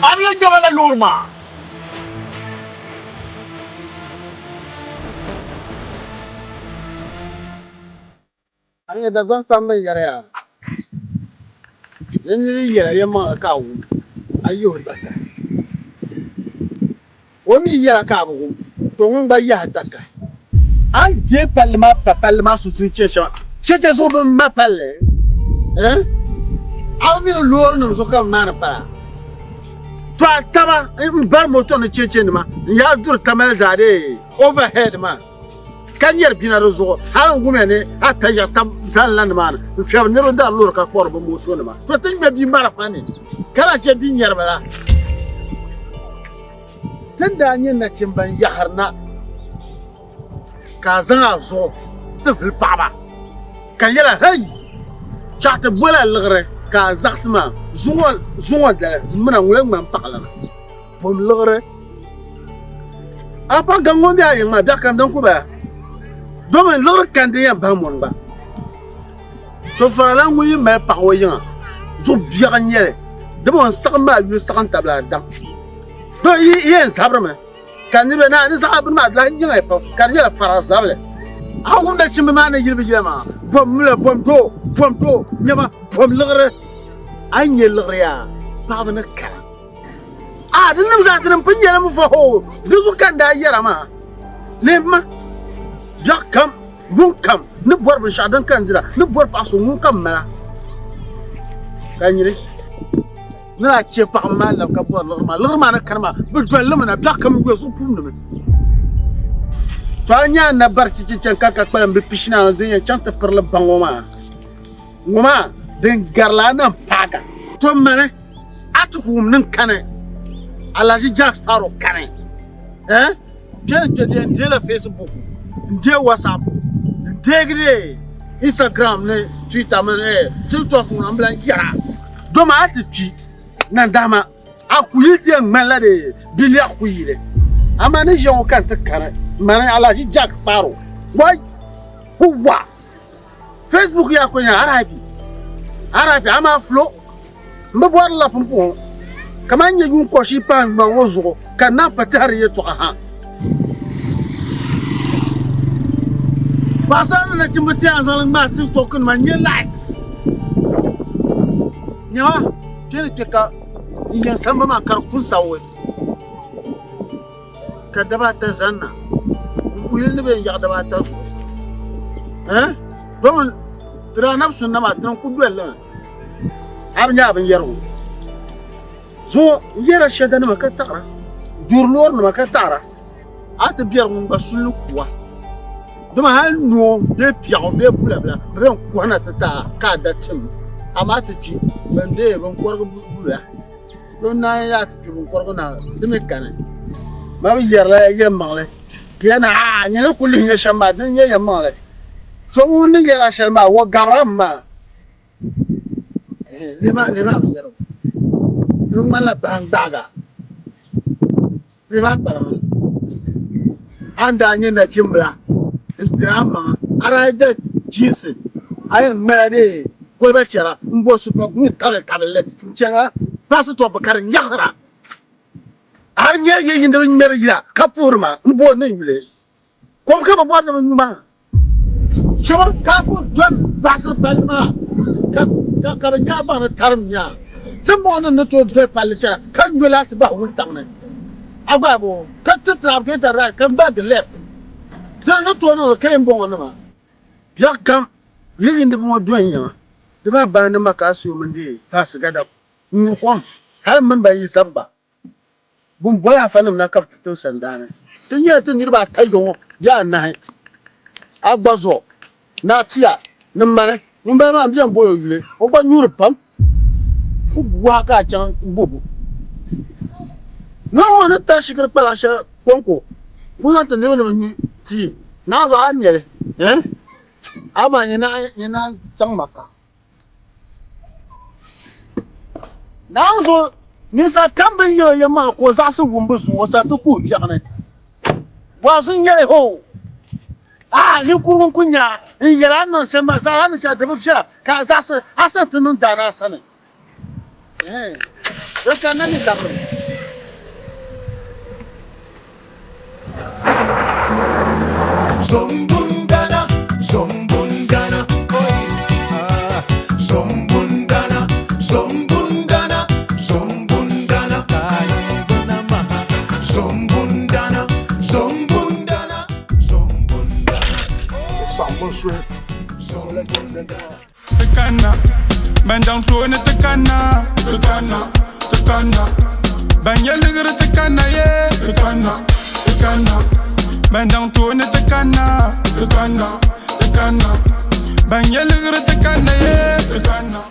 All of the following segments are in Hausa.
Ariyo joga la lurma. Ariyo da zan san mai yare ya. Yanni yare yamma ka wu. Ayo da ka. Wani yare ka bu. To mun ba ya da ka. An je palma susu chesha. Chete so ben ma palle. Eh? Aw mi lor no so kam mana pa. To tama bar moto no cheche ni ma. Ya dur tamal zade overhead ma. Kan yer bina zo han gume ne atta ya tam zallan ma. Fiab ne ro da lor ka korbo moto ni ma. To tin be bi mara fani. Kana che din yer bala. Tanda nyin na chimban yaharna. Ka zan a zo tifil paɣaba ka yɛla hey chaɣati bola liɣiri ka zaɣasima zuŋɔ dali mina ŋuna ŋmani paɣala na pom liɣiri a pa gan ŋɔ bɛ a yiŋma da kam din ku baya domi liɣiri kan din yɛn bahi mɔri gba to farala ŋun yi mali paɣa o yiŋa zo biɛɣu n nyɛli di mo n saɣam maa yuli saɣam tabila dam do yɛn zabirimi ka niriba na ni zaɣa bin ma la yiŋa pa ka di nyɛla fara zabili a wumda chimbi maa ni yilibi yɛli maa bom do nyɛma bom liɣiri a nyɛ liɣiri yaa paɣaba ni kara a di nim zaɣa ti nim pun nyɛla mi fa ho di zu kan daa yɛra maa leemi ma biɛɣu kam yuŋ kam ni bɔri binshaɣu din kan dira ni bɔri paɣa so ŋun kam mala ka nyiri ni a che paɣaba maa lam ka bɔri liɣiri maa ni kani maa bi dolimi na biɛɣu kam yɔ zuɣu puunimi to a nya na bar chichen ka kpalam bi pishina din yan chanta perle bango ma ngoma din garla nan paga to mane atukum nin kane alaji jack staro kane je de la Facebook de WhatsApp de gre Instagram ne Twitter ne TikTok mun amblan yara do ma ati nan dama akuyiti ngmela de bili akuyile amane jon kan te kane man alaji Jack Sparrow why huwa Facebook ya ko nya arabi ama flo mbor la pumpo kama nya yun ko shi pan ma wozo kana patar ye to aha pasana na chimbati azan ma TikTok ma nya likes nya kene ke ka yin samba ma kar kun sawe ka daba ta zanna kuyel ne be yagda ba ta su don dra nafsu na ma tran ku duel am nya ban yaro zo yera sheda na ka tara jurlor na ka tara ata biyar mun ba sulu kuwa dama hal no de piao be bula bla ren ku na ta ka da tim amma ta ci ban de ban korgo bula don na ya ta ci ban korgo na dime kana ma bi yerla ya mangle yana nyane kulli nya shamba din ya yamma le so mun ne ga shamba wa garamma lima yaro dum mala bang daga lima para anda nya na chimbra drama ara da jinsi ay made ko ba chera mbo su ko ni tale le chera pasu to bakar nyakara ar nya ye yinde mer jira kapurma mbo ne yule kom ka ba bwa ma chama ka ko don basir palma ka nya ba na tarum nya tambo na to de palcha kan gula ba hun tamne agba bo ka tra ke ta right kan ba the left dan na to no kan bo na ma ya kam ye yinde mo don nya de ba na maka su mun de ta su gada mu kon har man ba yi sabba bun boya fanum na kap to sandana tin ya tin riba tai gongo ya na agbazo na tia na mane mun ba ma bian boyo yule o ba nyuru pam ku wa ka chan bubu no wona ta shikir pala sha konko ku san tin riba ni ti na zo an yele aba ni na chang maka na zo ni sa kambin yo yamma ko za su gumbu su wasa ta ku biya ne ba sun yare ho ni kurun kunya in yara nan sai ma sa ran sha da fiya ka za su hasan tunun da na sanin ka nan ni da Zombundana, zombundana, zombundana, zombundana, zombundana, zombundana, zombundana, zombundana. Tekana, ben dan toon tekana, tekana, tekana. Ben je ligger tekana, yeah, tekana, tekana. Ben dan toon tekana, tekana, tekana. Ben je ligger tekana, yeah, tekana.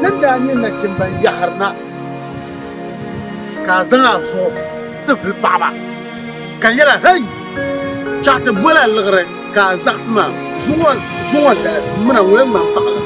tunda ni na chimban yaharna ka zanga zo tafil paaba ka yala hey chat bola lgre ka zaxma zuwal mana wala man pakala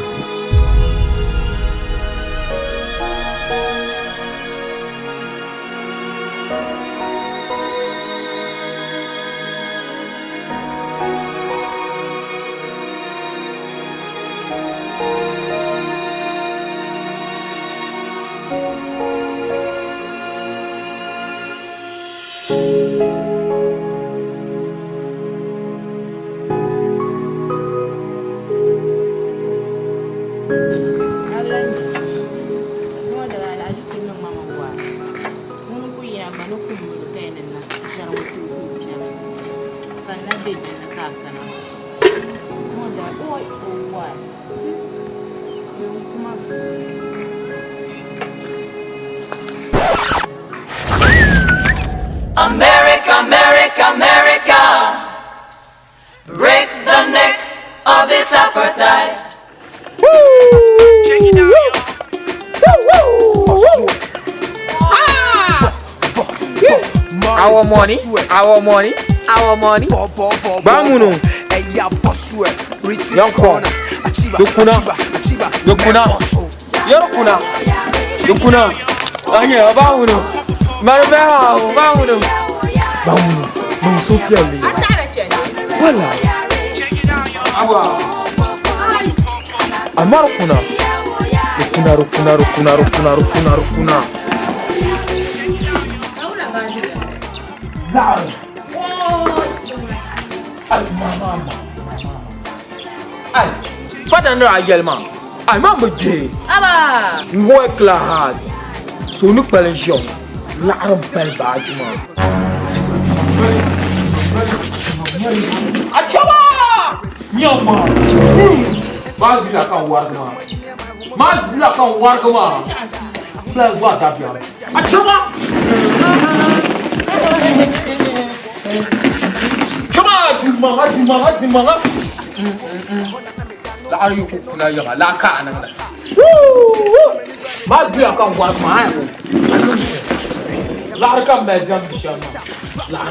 America, America, America, break the neck of this apartheid. Check it out, Our money, our money, our money. Bamuno. Yankwa. Dukuna. Dukuna. Yorokuna. Dukuna. Anye bamuno. Marbeha bamuno. Bamuno. Musukia li. Wala. Awa. Amarukuna. Rukuna. Ay, fata ndo ayelma. Ay mambo je. Aba. Work la hard. So nu pelation. La aram pel baajuma. Achaba! Nyama. Mas bila kan warga. Mas bila kan warga ma. Plan wa dabia. Achaba! Come on, Jumanga. La are you kuna yaga la ka nan. Mas bi akan war ma ya. La are kan be jam bishan. La.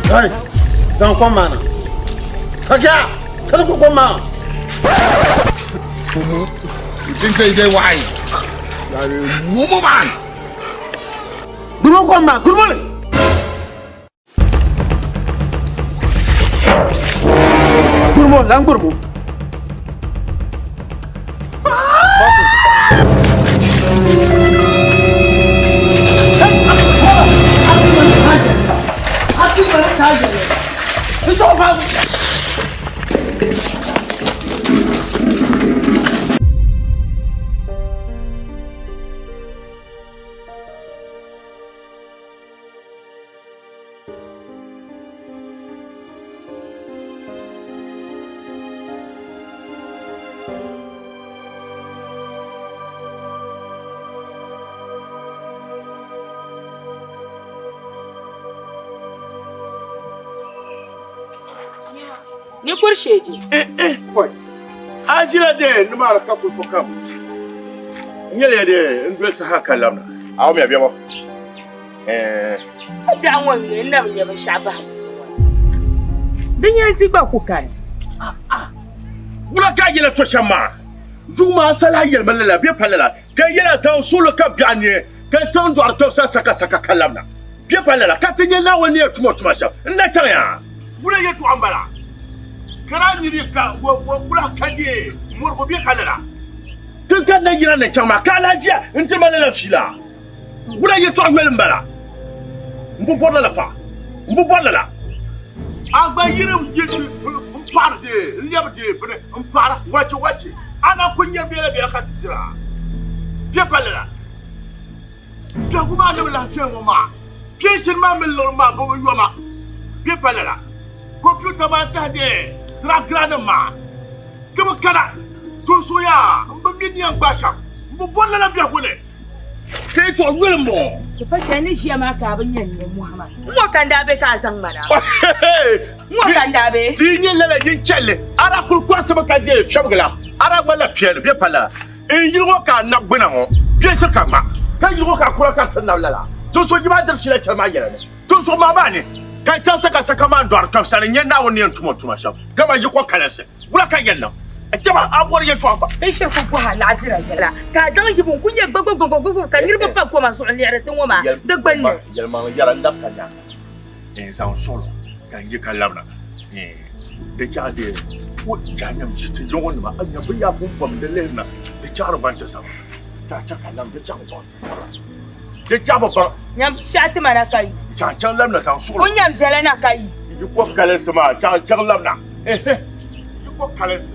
hey zan kwa mana kaja kada ku kwa mana Think they why? Mumu man. duro kwa ma kurmole kurmo lang kurmo Ni kursheje. Boy. Ajira de numa ka ku fokam. Nyele de ndwe sa haka lamna. Awo me abiamo. Ta wanne na mun yaba shafa. Bin yanti ba ku kan. Wula ka yele to shama. Juma sala yel malala bi palala. Ka yela san solo ka bianye. Ka tan do arto sa saka kalamna. Bi palala ka tinye na woni etumo tumasha. Nna tanya. Wula yetu ambala. Kara nyiri ka wula kaje murbo bi palala. Tun kan na yira na chama kala jia nti malala fila. Wula yetu awel mbala. Mbu borla la fa. Mbu borla la. Agba yire yetu parti liabti bene mpara wachi ana kunya bele be akatitira pia palera pia kuma na la fengo ma pia sirma melo ma bo yoma pia palera computer ma tade grande ma kama kana to soya mbamini angbasha mbona na bia kule ke to welmo Ki fashe ni shi ma ka ban yan Muhammad. Mo kan da be ka san mana. Mo kan da be. Tinye lele yin chelle. Ara kulkwa sama ka je shabgala. Ara mala piel be pala. E yiro ka na gbena ho. Pie se ka ma. Ka yiro ka kula ka tan na lala. To so jiba dar shile chama yere. To so ma bani. Ka ta saka man dwar ka sare nya na woni tuma shab. Kama yi ko kalase. Wura ka yenna. Jaba abor ye to aba. Be she ko ha la tira yara. Ka dan ki bun kunye gogo ka yirba pa ko ma so lere tin woma. De gbanne. Yelma yara ndap sanya. Zan solo. Ka yi ka labna. Da jade ko janyam jitin yawon ma anya biya bun bam da lena da jar ban ta sama. Ta ka lam da jar ban. Da jaba ba. Nyam shati mana kai. Can labna san solo. Kun yam jele na kai. Yi ko kalese ma can labna. Yi ko kalese.